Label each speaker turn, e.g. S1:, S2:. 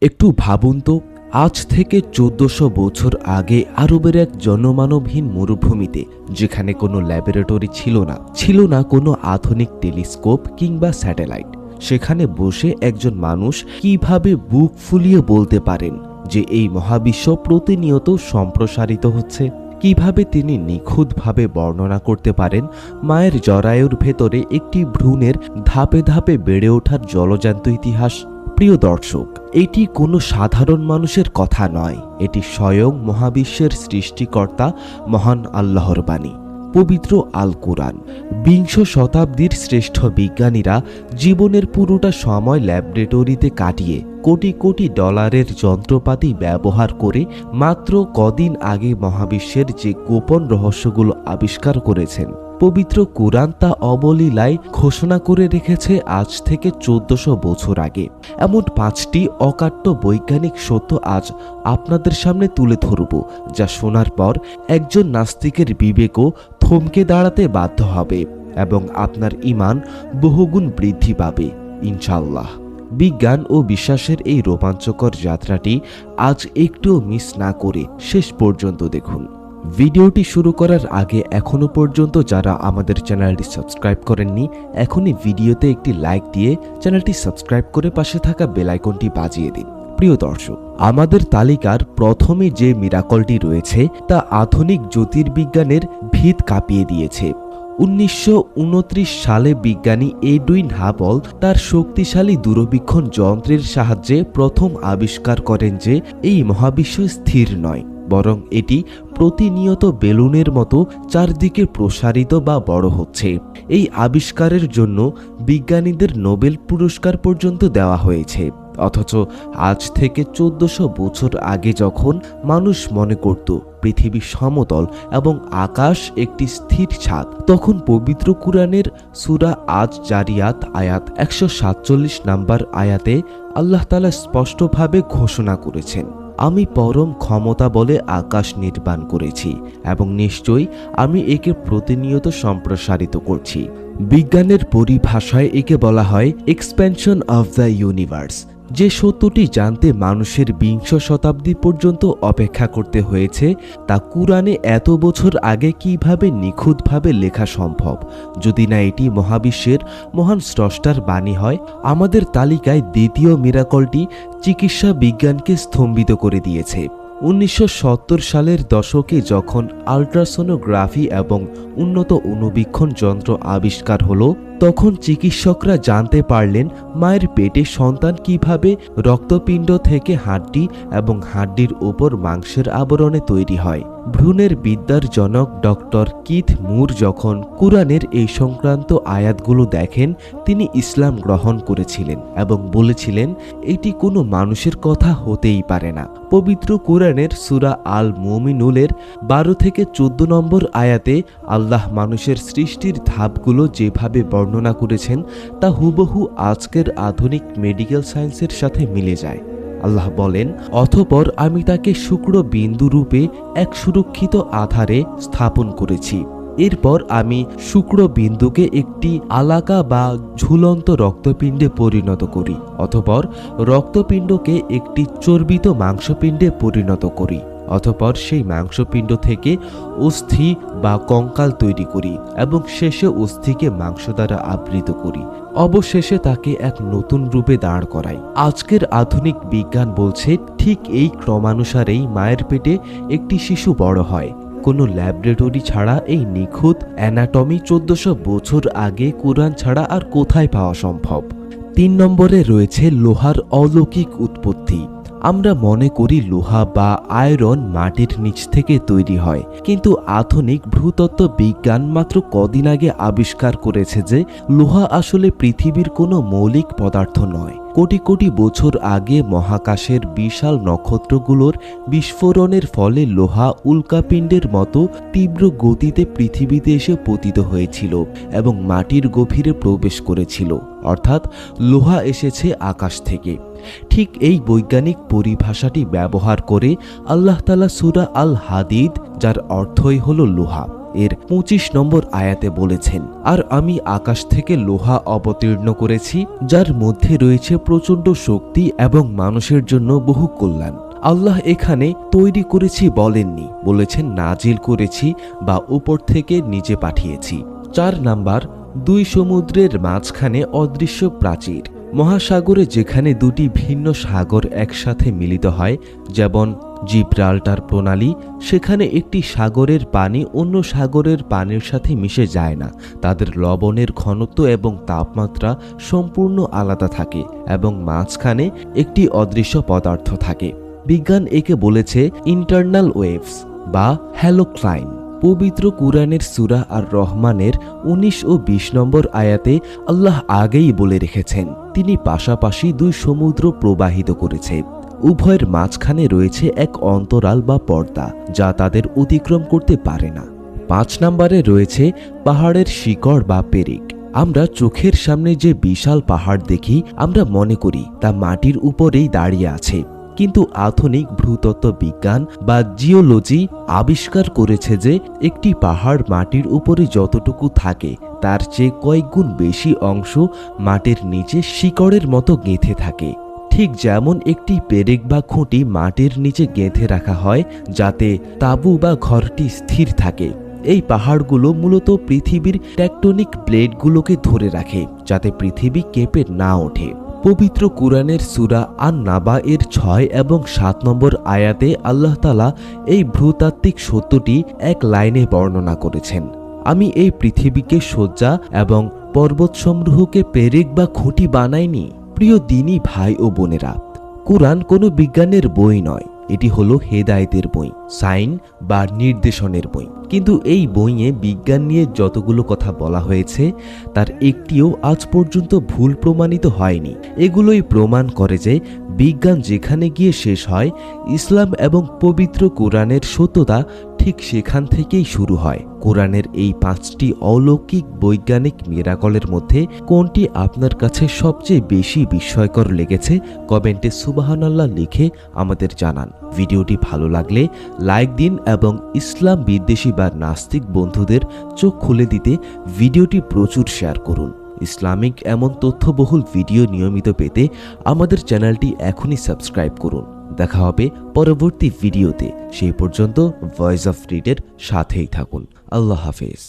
S1: একটু ভাবুন তো, আজ থেকে ১৪০০ বছর আগে আরবের এক জনমানবহীন মরুভূমিতে, যেখানে কোনো ল্যাবরেটরি ছিল না কোনো আধুনিক টেলিস্কোপ কিংবা স্যাটেলাইট, সেখানে বসে একজন মানুষ কিভাবে বুক ফুলিয়ে বলতে পারেন যে এই মহাবিশ্ব প্রতিনিয়ত সম্প্রসারিত হচ্ছে? কিভাবে তিনি নিখুঁতভাবে বর্ণনা করতে পারেন মায়ের জরায়ুর ভেতরে একটি ভ্রূণের ধাপে ধাপে বেড়ে ওঠার জলজান্ত ইতিহাস? প্রিয় দর্শক, এটি কোনো সাধারণ মানুষের কথা নয়, এটি স্বয়ং মহাবিশ্বের সৃষ্টিকর্তা মহান আল্লাহর বাণী, পবিত্র আল কুরআন। বিংশ শতাব্দীর শ্রেষ্ঠ বিজ্ঞানীরা জীবনের পুরোটা সময় ল্যাবরেটরিতে কাটিয়ে কোটি কোটি ডলারের যন্ত্রপাতি ব্যবহার করে মাত্র কদিন আগে মহাবিশ্বের যে গোপন রহস্যগুলো আবিষ্কার করেছেন, পবিত্র কুরআন তা অবলীলায় ঘোষণা করে রেখেছে আজ থেকে ১৪০০ বছর আগে। এমন ৫টি অকাট্য বৈজ্ঞানিক সত্য আজ আপনাদের সামনে তুলে ধরব, যা শোনার পর একজন নাস্তিকের বিবেকও থমকে দাঁড়াতে বাধ্য হবে এবং আপনার ঈমান বহুগুণ বৃদ্ধি পাবে ইনশাআল্লাহ। বিজ্ঞান ও বিশ্বাসের এই রোমাঞ্চকর যাত্রাটি আজ একটুও মিস না করে শেষ পর্যন্ত দেখুন। ভিডিওটি শুরু করার আগে এখনো পর্যন্ত যারা আমাদের চ্যানেলটি সাবস্ক্রাইব করেননি, এখনই ভিডিওতে একটি লাইক দিয়ে চ্যানেলটি সাবস্ক্রাইব করে পাশে থাকা বেল আইকনটি বাজিয়ে দিন। প্রিয় দর্শক, আমাদের তালিকার প্রথমে যে মিরাকলটি রয়েছে তা আধুনিক জ্যোতির্বিজ্ঞানের ভিত কাঁপিয়ে দিয়েছে। ১৯২৯ সালে বিজ্ঞানী এডুইন হাবল তার শক্তিশালী দূরবীক্ষণ যন্ত্রের সাহায্যে প্রথম আবিষ্কার করেন যে এই মহাবিশ্ব স্থির নয়, বরং এটি প্রতিনিয়ত বেলুনের মতো চারদিকে প্রসারিত বা বড় হচ্ছে। এই আবিষ্কারের জন্য বিজ্ঞানীদের নোবেল পুরস্কার পর্যন্ত দেওয়া হয়েছে। অথচ আজ থেকে ১৪০০ বছর আগে যখন মানুষ মনে করত পৃথিবী সমতল এবং আকাশ একটি স্থির ছাদ, তখন পবিত্র কুরআনের সূরা আজ জারিয়াত আয়াত ১৪৭ নম্বর আয়াতে আল্লাহ তাআলা স্পষ্টভাবে ঘোষণা করেছেন, আমি পরম ক্ষমতা বলে আকাশ নির্মাণ করেছি এবং নিশ্চয়ই আমি একে প্রতিনিয়ত সম্প্রসারিত করছি। বিজ্ঞানের পরিভাষায় একে বলা হয় এক্সপ্যানশন অফ দ্য ইউনিভার্স। যে সত্যটি জানতে মানুষের বিংশ শতাব্দী পর্যন্ত অপেক্ষা করতে হয়েছে, তা কুরআনে এত বছর আগে কিভাবে নিখুঁতভাবে লেখা সম্ভব, যদি না এটি মহাবিশ্বের মহান স্রষ্টার বাণী হয়। আমাদের তালিকায় দ্বিতীয় মিরাকলটি চিকিৎসা বিজ্ঞানকে স্তম্ভিত করে দিয়েছে। ১৯৭০ সালের দশকে যখন আল্ট্রাসোনোগ্রাফি এবং উন্নত অণুবীক্ষণ যন্ত্র আবিষ্কার হলো, তখন চিকিৎসকরা জানতে পারলেন মায়ের পেটে সন্তান কিভাবে রক্তপিণ্ড থেকে হাড্ডি এবং হাড্ডির উপর মাংসের আবরণে তৈরি হয়। ভ্রূণের বিদ্যার জনক ডক্টর কিথ মুর যখন কুরআনের এই সংক্রান্ত আয়াতগুলো দেখেন, তিনি ইসলাম গ্রহণ করেছিলেন এবং বলেছিলেন এটি কোনো মানুষের কথা হতেই পারে না। পবিত্র কুরআনের সূরা আল মুমিনুনের ১২ থেকে ১৪ নম্বর আয়াতে আল্লাহ মানুষের সৃষ্টির ধাপগুলো যেভাবে বর্ণনা করেছেন তা হুবহু আজকের আধুনিক মেডিকেল সায়েন্সের সাথে মিলে যায়। আল্লাহ বলেন, অতঃপর আমি তাকে শুক্র বিন্দু রূপে এক সুরক্ষিত আধারে স্থাপন করেছি। এরপর আমি শুক্র বিন্দুকে একটি আলাকা বা ঝুলন্ত রক্তপিণ্ডে পরিণত করি, অতঃপর রক্তপিণ্ডকে একটি চর্বিত মাংসপিণ্ডে পরিণত করি, অতঃপর সেই মাংসপিণ্ড থেকে অস্থি বা কঙ্কাল তৈরি করি এবং শেষে অস্থিকে মাংস দ্বারা আবৃত করি, অবশেষে তাকে এক নতুন রূপে দাঁড় করাই। আজকের আধুনিক বিজ্ঞান বলছে ঠিক এই ক্রমানুসারেই মায়ের পেটে একটি শিশু বড় হয়। কোনো ল্যাবরেটরি ছাড়া এই নিখুঁত অ্যানাটমি ১৪০০ বছর আগে কুরআন ছাড়া আর কোথায় পাওয়া সম্ভব? ৩ নম্বরে রয়েছে লোহার অলৌকিক উৎপত্তি। আমরা মনে করি লোহা বা আয়রন মাটির নিচ থেকে তৈরি হয়, কিন্তু আধুনিক ভূতত্ত্ব বিজ্ঞান মাত্র কদিন আগে আবিষ্কার করেছে যে লোহা আসলে পৃথিবীর কোনো মৌলিক পদার্থ নয়। কোটি কোটি বছর আগে মহাকাশের বিশাল নক্ষত্রগুলোর বিস্ফোরণের ফলে লোহা উল্কাপিণ্ডের মতো তীব্র গতিতে পৃথিবীতে এসে পতিত হয়েছিল এবং মাটির গভীরে প্রবেশ করেছিল, অর্থাৎ লোহা এসেছে আকাশ থেকে। ঠিক এই বৈজ্ঞানিক পরিভাষাটি ব্যবহার করে আল্লাহ তাআলা সূরা আল হাদিদ, যার অর্থই হলো লোহা, এর 25 নম্বর আয়াতে বলেছেন, আর আমি আকাশ থেকে লোহা অবতীর্ণ করেছি যার মধ্যে রয়েছে প্রচণ্ড শক্তি এবং মানুষের জন্য বহু কল্যাণ। আল্লাহ এখানে তৈরি করেছি বলেননি, বলেছেন নাজিল করেছি বা উপর থেকে নিচে পাঠিয়েছি। 4 নাম্বার, 2 সমুদ্রের মাঝখানে অদৃশ্য প্রাচীর। মহাসাগরে যেখানে দুটি ভিন্ন সাগর একসাথে মিলিত হয়, যেমন জিব্রাল্টার প্রণালী, সেখানে একটি সাগরের পানি অন্য সাগরের পানির সাথে মিশে যায় না। তাদের লবণের ঘনত্ব এবং তাপমাত্রা সম্পূর্ণ আলাদা থাকে এবং মাঝখানে একটি অদৃশ্য পদার্থ থাকে। বিজ্ঞান একে বলেছে ইন্টারনাল ওয়েভস বা হ্যালোক্লাইন। পবিত্র কুরআনের সূরা আর রহমানের 19 ও 20 নম্বর আয়াতে আল্লাহ আগেই বলে রেখেছেন তিনি পাশাপাশি 2 সমুদ্র প্রবাহিত করেছে। উভয়ের মাঝখানে রয়েছে এক অন্তরাল বা পর্দা যা তাদের অতিক্রম করতে পারে না। 5 নম্বরে রয়েছে পাহাড়ের শিকড় বা পেরেক। আমরা চোখের সামনে যে বিশাল পাহাড় দেখি আমরা মনে করি তা মাটির উপরেই দাঁড়িয়ে আছে, কিন্তু আধুনিক ভূতত্ত্ব বিজ্ঞান বা জিওলজি আবিষ্কার করেছে যে একটি পাহাড় মাটির উপরে যতটুকু থাকে তার চেয়ে কয়েক গুণ বেশি অংশ মাটির নিচে শিকড়ের মতো গেঁথে থাকে। ঠিক যেমন একটি পেরেক বা খুঁটি মাটির নিচে গেঁথে রাখা হয় যাতে তাঁবু বা ঘরটি স্থির থাকে, এই পাহাড়গুলো মূলত পৃথিবীর টেকটনিক প্লেটগুলোকে ধরে রাখে যাতে পৃথিবী কেঁপে না ওঠে। পবিত্র কুরআনের সূরা আন-নাবা এর 6 এবং 7 নম্বর আয়াতে আল্লাহ তাআলা এই ভূতাত্ত্বিক সত্যটি এক লাইনে বর্ণনা করেছেন, আমি এই পৃথিবীকে শয্যা এবং পর্বতসমূহকে পেরেক বা খুঁটি বানাইনি। প্রিয় দ্বীনী ভাই ও বোনেরা, কুরআন কোনো বিজ্ঞানের বই নয়, এটি হলো হেদায়েতের বই, সাইন বা নির্দেশনের বই। কিন্তু এই বইয়ে বিজ্ঞান নিয়ে যতগুলো কথা বলা হয়েছে তার একটিও আজ পর্যন্ত ভুল প্রমাণিত হয়নি। এগুলোই প্রমাণ করে যে বিজ্ঞান যেখানে গিয়ে শেষ হয়, ইসলাম এবং পবিত্র কোরআনের সত্যতা ঠিক সেখান থেকেই শুরু হয়। কোরআনের এই 5টি অলৌকিক বৈজ্ঞানিক মিরাকলের মধ্যে কোনটি আপনার কাছে সবচেয়ে বেশি বিস্ময়কর লেগেছে কমেন্টে সুবহানাল্লাহ লিখে আমাদের জানান। ভিডিওটি ভালো লাগলে লাইক দিন এবং ইসলাম বিদ্বেষী বা নাস্তিক বন্ধুদের চোখ খুলে দিতে ভিডিওটি প্রচুর শেয়ার করুন। ইসলামিক এমন তথ্যবহুল ভিডিও নিয়মিত পেতে আমাদের চ্যানেলটি এখনই সাবস্ক্রাইব করুন। দেখা হবে পরবর্তী ভিডিওতে, সেই পর্যন্ত ভয়েস অফ রিডের সাথেই থাকুন। আল্লাহ হাফেজ।